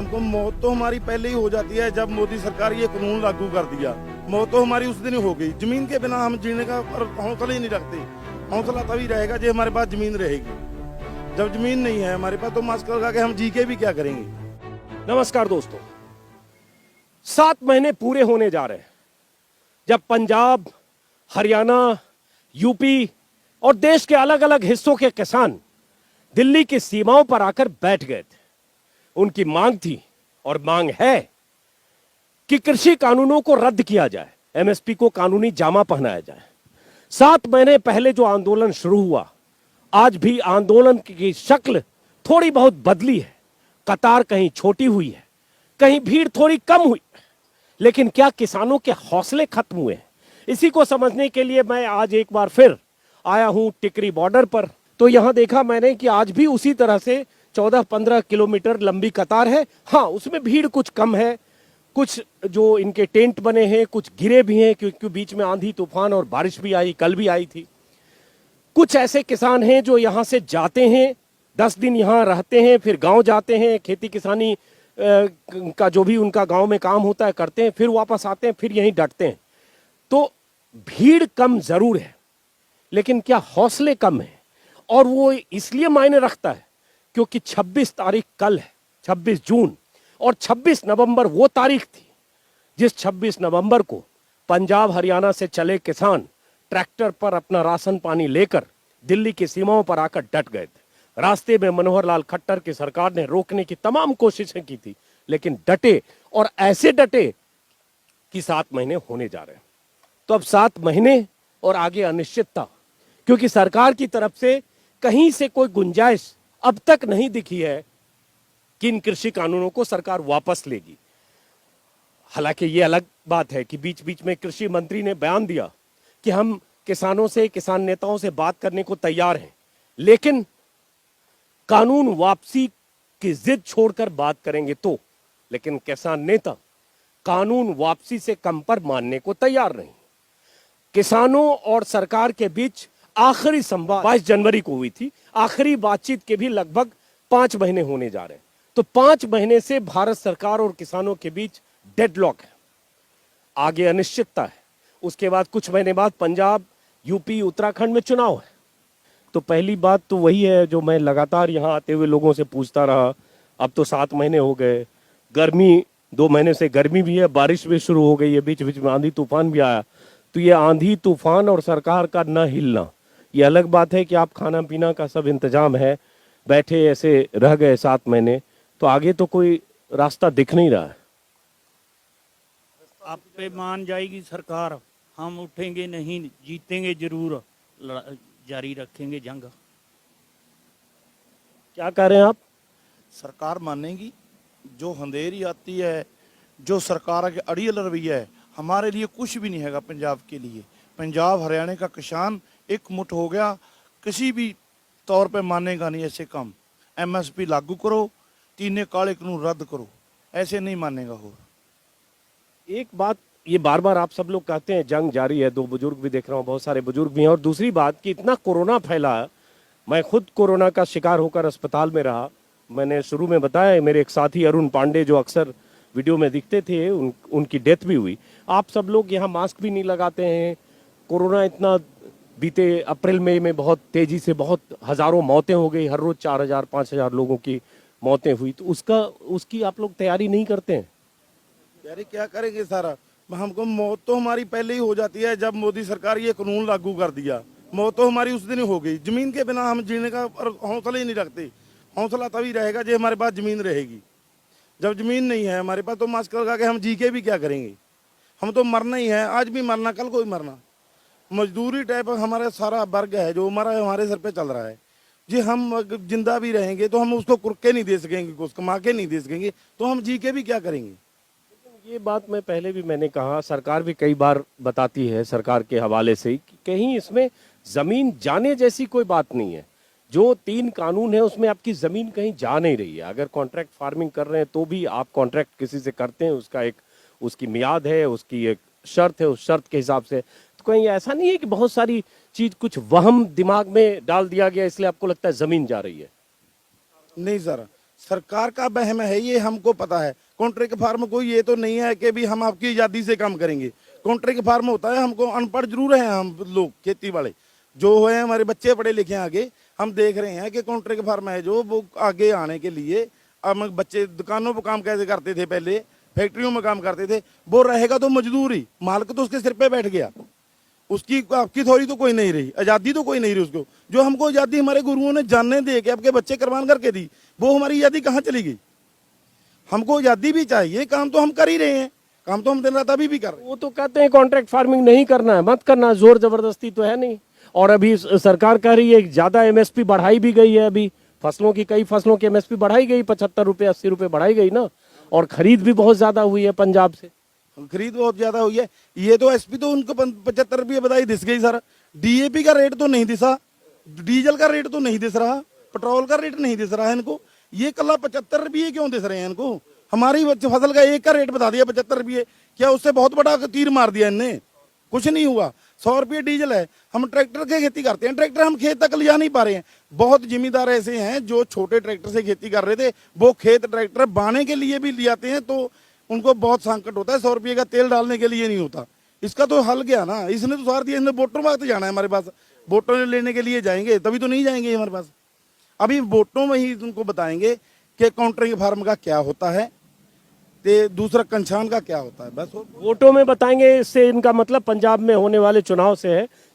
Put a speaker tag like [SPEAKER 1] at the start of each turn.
[SPEAKER 1] हमको मौत तो हमारी पहले ही हो जाती है जब मोदी सरकार ये कानून लागू कर दिया। मौत तो हमारी उस दिन ही हो गई। जमीन के बिना हम जीने का हौसला ही नहीं रखते। हौसला तभी रहेगा जब हमारे पास जमीन रहेगी। जब जमीन नहीं है हमारे पास तो मास्क लगा के हम जी के भी क्या करेंगे।
[SPEAKER 2] नमस्कार दोस्तों, 7 महीने पूरे होने जा रहे हैं जब पंजाब, हरियाणा, यूपी और देश के अलग अलग हिस्सों के किसान दिल्ली की सीमाओं पर आकर बैठ गए थे। उनकी मांग थी और मांग है कि कृषि कानूनों को रद्द किया जाए, एमएसपी को कानूनी जामा पहनाया जाए। 7 महीने पहले जो आंदोलन शुरू हुआ, आज भी आंदोलन की शक्ल थोड़ी बहुत बदली है। कतार कहीं छोटी हुई है, कहीं भीड़ थोड़ी कम हुई, लेकिन क्या किसानों के हौसले खत्म हुए हैं? इसी को समझने के लिए मैं आज एक बार फिर आया हूं टिकरी बॉर्डर पर। तो यहां देखा मैंने कि आज भी उसी तरह से 14-15 किलोमीटर लंबी कतार है। हाँ, उसमें भीड़ कुछ कम है। कुछ जो इनके टेंट बने हैं कुछ गिरे भी हैं, क्योंकि बीच में आंधी तूफान और बारिश भी आई, कल भी आई थी। कुछ ऐसे किसान हैं जो यहां से जाते हैं, 10 दिन यहां रहते हैं, फिर गांव जाते हैं, खेती किसानी का जो भी उनका गांव में काम होता है करते हैं, फिर वापस आते हैं, फिर यहीं डटते हैं। तो भीड़ कम जरूर है, लेकिन क्या हौसले कम है? और वो इसलिए मायने रखता है क्योंकि 26 तारीख कल है, 26 जून, और 26 नवंबर वो तारीख थी जिस 26 नवंबर को पंजाब हरियाणा से चले किसान ट्रैक्टर पर अपना राशन पानी लेकर दिल्ली की सीमाओं पर आकर डट गए थे। रास्ते में मनोहर लाल खट्टर की सरकार ने रोकने की तमाम कोशिशें की थी, लेकिन डटे, और ऐसे डटे कि 7 महीने होने जा रहे हैं। तो अब 7 महीने और आगे अनिश्चितता, क्योंकि सरकार की तरफ से कहीं से कोई गुंजाइश अब तक नहीं दिखी है कि इन कृषि कानूनों को सरकार वापस लेगी। हालांकि ये अलग बात है कि बीच बीच में कृषि मंत्री ने बयान दिया कि हम किसानों से, किसान नेताओं से बात करने को तैयार हैं, लेकिन कानून वापसी की जिद छोड़कर बात करेंगे तो। लेकिन किसान नेता कानून वापसी से कम पर मानने को तैयार नहीं। किसानों और सरकार के बीच आखिरी संवाद 22 जनवरी को हुई थी। आखिरी बातचीत के भी लगभग 5 महीने होने जा रहे हैं। तो 5 महीने से भारत सरकार और किसानों के बीच डेडलॉक है, आगे अनिश्चितता है। उसके बाद कुछ महीने बाद पंजाब, यूपी, उत्तराखंड में चुनाव है। तो पहली बात तो वही है जो मैं लगातार यहां आते हुए लोगों से पूछता रहा। अब तो 7 महीने हो गए, गर्मी 2 महीने से गर्मी भी है, बारिश भी शुरू हो गई है, बीच बीच में आंधी तूफान भी आया। तो ये आंधी तूफान और सरकार का न हिलना, ये अलग बात है कि आप खाना पीना का सब इंतजाम है, बैठे ऐसे रह गए 7 महीने, तो आगे तो कोई रास्ता दिख नहीं रहा है।
[SPEAKER 3] आप पे मान जाएगी सरकार, हम उठेंगे नहीं, जीतेंगे जरूर, जारी रखेंगे जंग।
[SPEAKER 2] क्या कह रहे हैं आप?
[SPEAKER 1] सरकार मानेगी। जो अंधेरी आती है, जो सरकार के अड़ियल रवैया है, हमारे लिए कुछ भी नहीं हैगा। पंजाब के लिए, पंजाब हरियाणा का किसान एक मुठ हो गया, किसी भी तौर पे मानेगा नहीं ऐसे काम। एमएसपी लागू करो, तीने काले कानून रद्द करो, ऐसे नहीं मानेगा। हो
[SPEAKER 2] एक बात ये बार बार आप सब लोग कहते हैं जंग जारी है, 2 बुजुर्ग भी देख रहा हूँ, बहुत सारे बुजुर्ग भी हैं। और दूसरी बात कि इतना कोरोना फैला, मैं खुद कोरोना का शिकार होकर अस्पताल में रहा। मैंने शुरू में बताया, मेरे एक साथी अरुण पांडे जो अक्सर वीडियो में दिखते थे, उनकी डेथ भी हुई। आप सब लोग यहाँ मास्क भी नहीं लगाते हैं। कोरोना इतना बीते अप्रैल मई में बहुत तेजी से बहुत हजारों मौतें हो गई, हर रोज 4000-5000 लोगों की मौतें हुई। तो उसकी आप लोग तैयारी नहीं करते हैं?
[SPEAKER 1] यार क्या करेंगे सारा। हमको मौत तो हमारी पहले ही हो जाती है जब मोदी सरकार ये कानून लागू कर दिया। मौत तो हमारी उस दिन ही हो गई। जमीन के बिना हम जीने का हौसला ही नहीं रखते। हौसला तभी रहेगा जब हमारे पास जमीन रहेगी। जब जमीन नहीं है हमारे पास तो मास्क लगा के हम जी के भी क्या करेंगे। हम तो मरना ही है, आज भी मरना, कल को भी मरना। मजदूरी टाइप हमारा सारा वर्ग है जो हमारे सर पे चल रहा है जी। हम जिंदा भी रहेंगे तो हम उसको कुर्के नहीं दे सकेंगे, कुछ कमा के नहीं दे सकेंगे, तो हम जी के भी क्या करेंगे।
[SPEAKER 2] ये बात मैं पहले भी मैंने कहा, सरकार भी कई बार बताती है सरकार के हवाले से कि कहीं इसमें जमीन जाने जैसी कोई बात नहीं है। जो 3 कानून है उसमें आपकी जमीन कहीं जा नहीं रही है। अगर कॉन्ट्रैक्ट फार्मिंग कर रहे हैं तो भी आप कॉन्ट्रैक्ट किसी से करते हैं, उसका एक उसकी मियाद है, उसकी एक शर्त है, उस शर्त के हिसाब से। तो कहीं ऐसा नहीं है कि बहुत सारी चीज कुछ वहम दिमाग में डाल दिया गया इसलिए आपको लगता है जमीन जा रही है?
[SPEAKER 1] नहीं सर, सरकार का वहम है, ये हमको पता है। कॉन्ट्रैक्ट फार्म को ये तो नहीं है कि भी हम आपकी आज़ादी से काम करेंगे। कॉन्ट्रैक्ट फार्म होता है, हमको अनपढ़ जरूर हैं हम लोग, खेती वाले जो हैं, हमारे बच्चे पढ़े लिखे हैं आगे, हम देख रहे हैं कि कॉन्ट्रैक्ट फार्म है जो वो आगे आने के लिए, अब बच्चे दुकानों पर काम कैसे करते थे पहले, फैक्ट्रियों में काम करते थे, वो रहेगा तो मजदूर ही, मालिक तो उसके सिर पे बैठ गया, उसकी आपकी थोड़ी तो कोई नहीं रही, आज़ादी तो कोई नहीं रही उसको। जो हमको आज़ादी हमारे गुरुओं ने जानने दे के आपके बच्चे कुर्बान करके दी, वो हमारी आज़ादी कहाँ चली गई? हमको आज़ादी भी चाहिए, काम तो हम कर ही रहे हैं, काम तो हम दिन रात अभी भी कर रहे हैं।
[SPEAKER 2] वो तो कहते हैं कॉन्ट्रैक्ट फार्मिंग नहीं करना है, मत करना, जोर जबरदस्ती तो है नहीं। और अभी सरकार कह रही है ज्यादा एमएसपी बढ़ाई भी गई है, अभी फसलों की, कई फसलों की एमएसपी बढ़ाई गई, 75 रुपए 80 रुपए बढ़ाई गई ना, और खरीद भी बहुत ज्यादा हुई है पंजाब से।
[SPEAKER 1] खरीद बहुत ज्यादा हुई है। ये तो एसपी तो उनको 75 रुपये बधाई दिस गई सर, डीएपी का रेट तो नहीं दिसा, डीजल का रेट तो नहीं दिस रहा, पेट्रोल का रेट नहीं दिस रहा है इनको। ये कल्ला 75 रुपये क्यों दिस रहे हैं इनको? हमारी फसल का एक का रेट बता दिया 75 रुपये, क्या उससे बहुत बड़ा तीर मार दिया इनने? कुछ नहीं हुआ। 100 रुपये डीजल है, हम ट्रैक्टर की खेती करते हैं, ट्रैक्टर हम खेत तक ले जा नहीं पा रहे हैं। बहुत जिम्मेदार ऐसे हैं जो छोटे ट्रैक्टर से खेती कर रहे थे, वो खेत ट्रैक्टर बाने के लिए भी ले जाते हैं तो उनको बहुत संकट होता है, 100 रुपये का तेल डालने के लिए नहीं होता। इसका तो हल गया ना, इसने तो सार दिया, इसने वोटों वक्त जाना है हमारे पास, वोटों लेने के लिए जाएंगे, तभी तो नहीं जाएंगे हमारे पास। अभी वोटों में ही तुमको बताएंगे कि कॉन्ट्रैक्ट फार्म का क्या होता है, ते दूसरा कंछान का क्या होता है, बस।
[SPEAKER 2] वोटों में बताएंगे, इससे इनका मतलब पंजाब में होने वाले चुनाव से है